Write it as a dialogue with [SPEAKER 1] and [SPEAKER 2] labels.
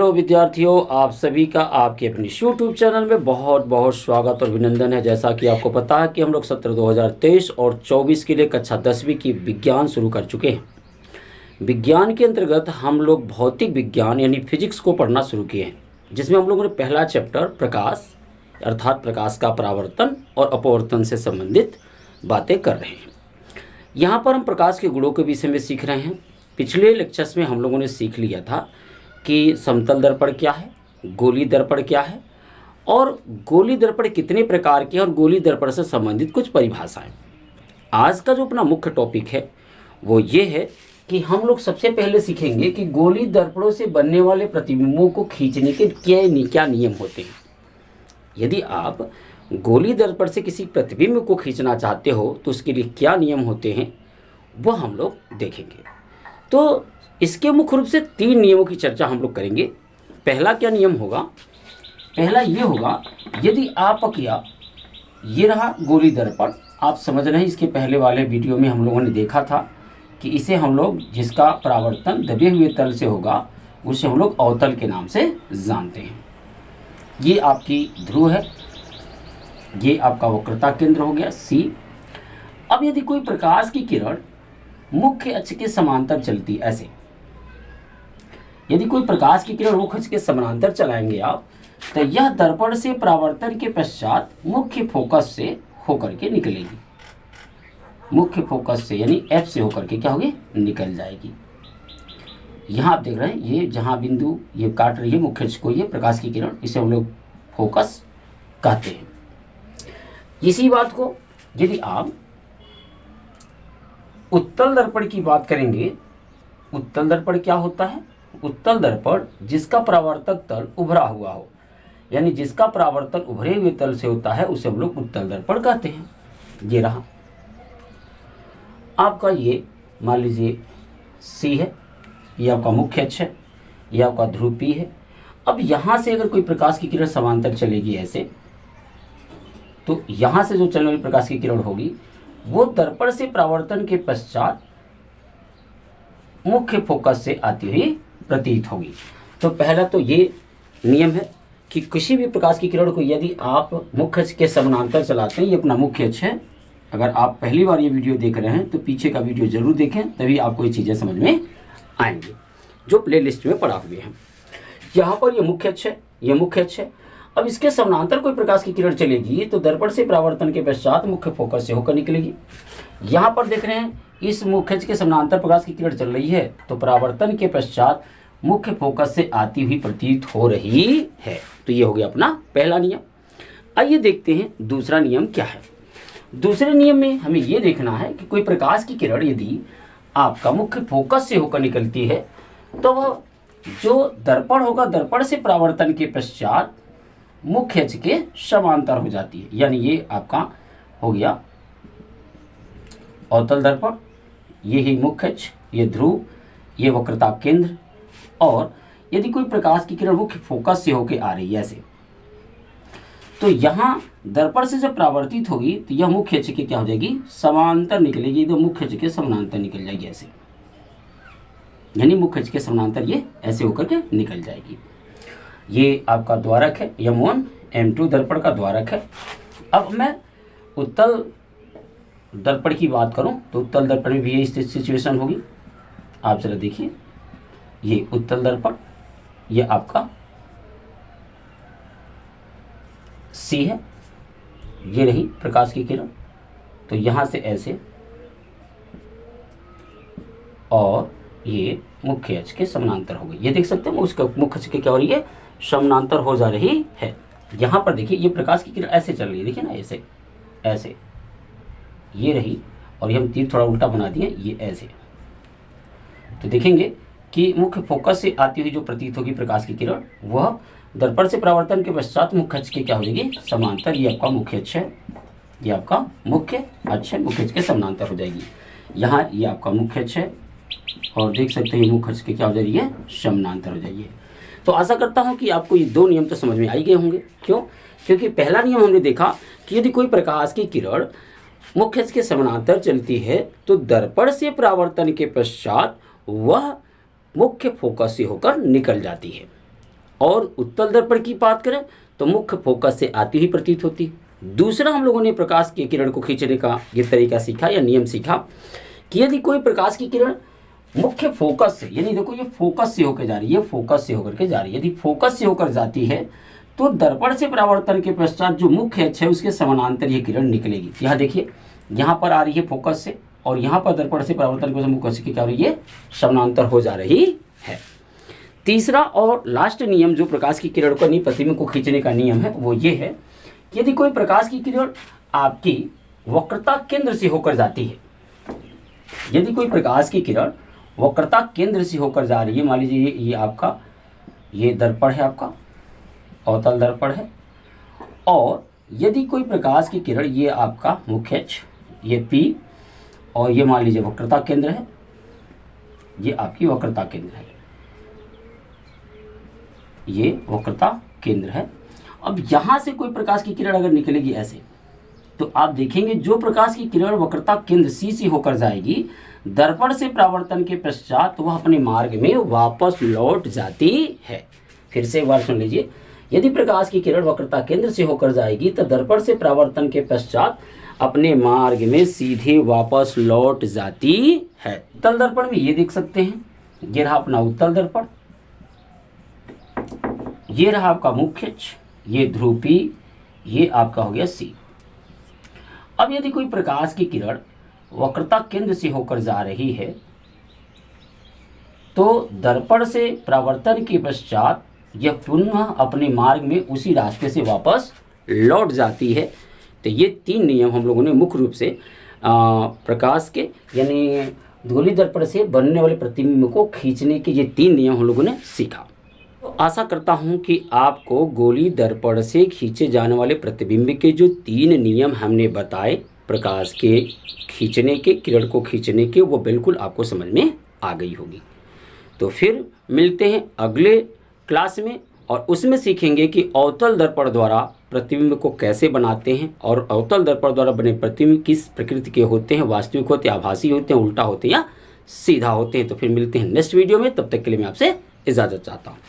[SPEAKER 1] Hello विद्यार्थियों, आप सभी का आपके अपने यूट्यूब चैनल में बहुत बहुत स्वागत और अभिनंदन है। जैसा कि आपको पता है कि हम लोग सत्र 2023 और 24 के लिए कक्षा 10वीं की विज्ञान शुरू कर चुके हैं। विज्ञान के अंतर्गत हम लोग भौतिक विज्ञान यानी फिजिक्स को पढ़ना शुरू किए हैं, जिसमें हम लोगों ने पहला चैप्टर प्रकाश अर्थात प्रकाश का परावर्तन और अपवर्तन से संबंधित बातें कर रहे हैं। यहाँ पर हम प्रकाश के गुणों के विषय में सीख रहे हैं। पिछले लेक्चर्स में हम लोगों ने सीख लिया था कि समतल दर्पण क्या है, गोली दर्पण क्या है और गोली दर्पण कितने प्रकार के और गोली दर्पण से संबंधित कुछ परिभाषाएं। आज का जो अपना मुख्य टॉपिक है वो ये है कि हम लोग सबसे पहले सीखेंगे कि गोली दर्पणों से बनने वाले प्रतिबिंबों को खींचने के क्या नियम होते हैं। यदि आप गोली दर्पण से किसी प्रतिबिंब को खींचना चाहते हो तो उसके लिए क्या नियम होते हैं वो हम लोग देखेंगे। तो इसके मुख्य रूप से 3 नियमों की चर्चा हम लोग करेंगे। पहला क्या नियम होगा? पहला ये होगा, यदि आप किया ये रहा गोली दर्पण, आप समझ रहे हैं इसके पहले वाले वीडियो में हम लोगों ने देखा था कि इसे हम लोग जिसका परावर्तन दबे हुए तल से होगा उसे हम लोग अवतल के नाम से जानते हैं। ये आपकी ध्रुव है, ये आपका वक्रता केंद्र हो गया C। अब यदि कोई प्रकाश की किरण मुख्य अक्ष के समांतर चलती, ऐसे यदि कोई प्रकाश की किरण मुख्य अक्ष के समांतर चलाएंगे आप, तो यह दर्पण से परावर्तन के पश्चात मुख्य फोकस से होकर के निकलेगी। मुख्य फोकस से यानी F से होकर के क्या होगी, निकल जाएगी। यहाँ आप देख रहे हैं ये जहाँ बिंदु ये काट रही है मुख्य अक्ष को, ये प्रकाश की किरण, इसे हम लोग फोकस कहते हैं। इसी बात को यदि आप उत्तल दर्पण की बात करेंगे, उत्तल दर्पण क्या होता है? उत्तल दर्पण जिसका परावर्तक तल उभरा हुआ हो, यानी जिसका परावर्तन उभरे हुए तल से होता है उसे हम लोग उत्तल दर्पण कहते हैं। ये रहा आपका, ये मान लीजिए C है, ये आपका मुख्य अक्ष है, ये आपका ध्रुव P है। अब यहाँ से अगर कोई प्रकाश की किरण समांतर चलेगी ऐसे, तो यहाँ से जो चलने वाली प्रकाश की किरण होगी वो दर्पण से परावर्तन के पश्चात मुख्य फोकस से आती हुई प्रतीत होगी। तो पहला तो ये नियम है कि किसी भी प्रकाश की किरण को यदि आप मुख्य अक्ष के समानांतर चलाते हैं, ये अपना मुख्य अक्ष है। अगर आप पहली बार ये वीडियो देख रहे हैं तो पीछे का वीडियो जरूर देखें, तभी आपको ये चीज़ें समझ में आएंगी जो प्लेलिस्ट में पड़ा हुए हैं। यहाँ पर ये मुख्य अक्ष है, ये मुख्य अक्ष है। अब इसके समानांतर कोई प्रकाश की किरण चलेगी तो दर्पण से परावर्तन के पश्चात मुख्य फोकस से होकर निकलेगी। यहाँ पर देख रहे हैं इस मुख्य अक्ष के समानांतर प्रकाश की किरण चल रही है तो परावर्तन के पश्चात मुख्य फोकस से आती हुई प्रतीत हो रही है। तो ये हो गया अपना पहला नियम। आइए देखते हैं दूसरा नियम क्या है। दूसरे नियम में हमें ये देखना है कि कोई प्रकाश की किरण यदि आपका मुख्य फोकस से होकर निकलती है तो वह जो दर्पण होगा, दर्पण से परावर्तन के पश्चात मुख्य अक्ष के समांतर हो जाती है। यानी ये आपका हो गया अवतल दर्पण, ये ही मुख्य अक्ष, ये ध्रुव, ये वक्रता केंद्र। और यदि कोई प्रकाश की किरण मुख्य फोकस से होकर आ रही है ऐसे, तो यहाँ दर्पण से जब परावर्तित होगी तो यह मुख्य अक्ष के क्या हो जाएगी, समांतर निकलेगी। तो मुख्य अक्ष के समानांतर निकल जाएगी ऐसे, यानी मुख्य अक्ष के समानांतर ये ऐसे होकर के निकल जाएगी। ये आपका द्वारक है, M1 M2 दर्पण का द्वारक है। अब मैं उत्तल दर्पण की बात करूं तो उत्तल दर्पण में भी यही सिचुएशन होगी। आप जरा देखिए, ये उत्तल दर्पण, ये आपका C है, ये रही प्रकाश की किरण, तो यहाँ से ऐसे, और ये मुख्य अक्ष के समानांतर हो गई। ये देख सकते हैं उसका मुख्य अक्ष के क्या हो रही है, समानांतर हो जा रही है। यहाँ पर देखिए ये प्रकाश की किरण ऐसे चल रही है, देखिए ना ऐसे ऐसे, ये रही, और ये हम तीर थोड़ा उल्टा बना दिए, ये ऐसे। तो देखेंगे कि मुख्य फोकस से आती हुई जो प्रतीत होगी प्रकाश की किरण, वह दर्पण से परावर्तन के पश्चात मुख्य अक्ष के क्या हो जाएगी, समांतर। ये आपका मुख्य अक्ष है, ये आपका मुख्य अक्ष है, मुख्य अक्ष के समानांतर हो जाएगी। यहाँ ये आपका मुख्य अक्ष है और देख सकते हैं मुख्य अक्ष के क्या हो जा रही है, समानांतर हो जाइए। तो आशा करता हूं कि आपको ये 2 नियम तो समझ में आ ही गए होंगे। क्यों? क्योंकि पहला नियम हमने देखा कि यदि कोई प्रकाश की किरण मुख्य अक्ष के समानांतर चलती है तो दर्पण से परावर्तन के पश्चात वह मुख्य फोकस से होकर निकल जाती है। और उत्तल दर्पण की बात करें तो मुख्य फोकस से आती हुई प्रतीत होती है। दूसरा हम लोगों ने प्रकाश की किरण को खींचने का ये तरीका सीखा या नियम सीखा कि यदि कोई प्रकाश की किरण मुख्य फोकस से, यानी देखो ये फोकस से होकर जा रही है, फोकस से होकर के जा रही है, यदि फोकस से होकर जाती है तो दर्पण से परावर्तन के पश्चात जो मुख्य अक्ष है उसके समानांतर ये किरण निकलेगी। यहाँ देखिए, यहाँ पर आ रही है फोकस से और यहाँ पर दर्पण से परावर्तन के मुख्य अक्ष की क्या हो रही है, समानांतर हो जा रही है। तीसरा और लास्ट नियम जो प्रकाश की किरण को प्रतिबिंब को खींचने का नियम है वो ये है कि यदि कोई प्रकाश की किरण आपकी वक्रता केंद्र से होकर जाती है, यदि कोई प्रकाश की किरण वक्रता केंद्र से होकर जा रही है, मान लीजिए ये आपका ये दर्पण है, आपका अवतल दर्पण है, और यदि कोई प्रकाश की किरण ये आपका मुख्य अक्ष ये P और ये मान लीजिए वक्रता केंद्र है, ये आपकी वक्रता केंद्र है, ये वक्रता केंद्र है। अब यहाँ से कोई प्रकाश की किरण अगर निकलेगी ऐसे, तो आप देखेंगे जो प्रकाश की किरण वक्रता केंद्र C से होकर जाएगी, दर्पण से परावर्तन के पश्चात वह अपने मार्ग में वापस लौट जाती है। फिर से एक बार सुन लीजिए, यदि प्रकाश की किरण वक्रता केंद्र से होकर जाएगी तो दर्पण से परावर्तन के पश्चात अपने मार्ग में सीधे वापस लौट जाती है। उत्तल दर्पण में ये देख सकते हैं, ये रहा अपना उत्तल दर्पण, ये रहा आपका मुख्य अक्ष, ये ध्रुव P, ये आपका हो गया C। अब यदि कोई प्रकाश की किरण वक्रता केंद्र से होकर जा रही है तो दर्पण से परावर्तन के पश्चात यह पुनः अपने मार्ग में उसी रास्ते से वापस लौट जाती है। तो ये तीन नियम हम लोगों ने मुख्य रूप से प्रकाश के यानी गोली दर्पण से बनने वाले प्रतिबिंब को खींचने के ये तीन नियम हम लोगों ने सीखा। तो आशा करता हूँ कि आपको गोली दर्पण से खींचे जाने वाले प्रतिबिंब के जो तीन नियम हमने बताए प्रकाश के खींचने के, किरण को खींचने के, वो बिल्कुल आपको समझ में आ गई होगी। तो फिर मिलते हैं अगले क्लास में और उसमें सीखेंगे कि अवतल दर्पण द्वारा प्रतिबिंब को कैसे बनाते हैं और अवतल दर्पण द्वारा बने प्रतिबिंब किस प्रकृति के होते हैं, वास्तविक होते हैं, आभासी होते हैं, उल्टा होते हैं या सीधा होते हैं। तो फिर मिलते हैं नेक्स्ट वीडियो में, तब तक के लिए मैं आपसे इजाज़त चाहता हूँ।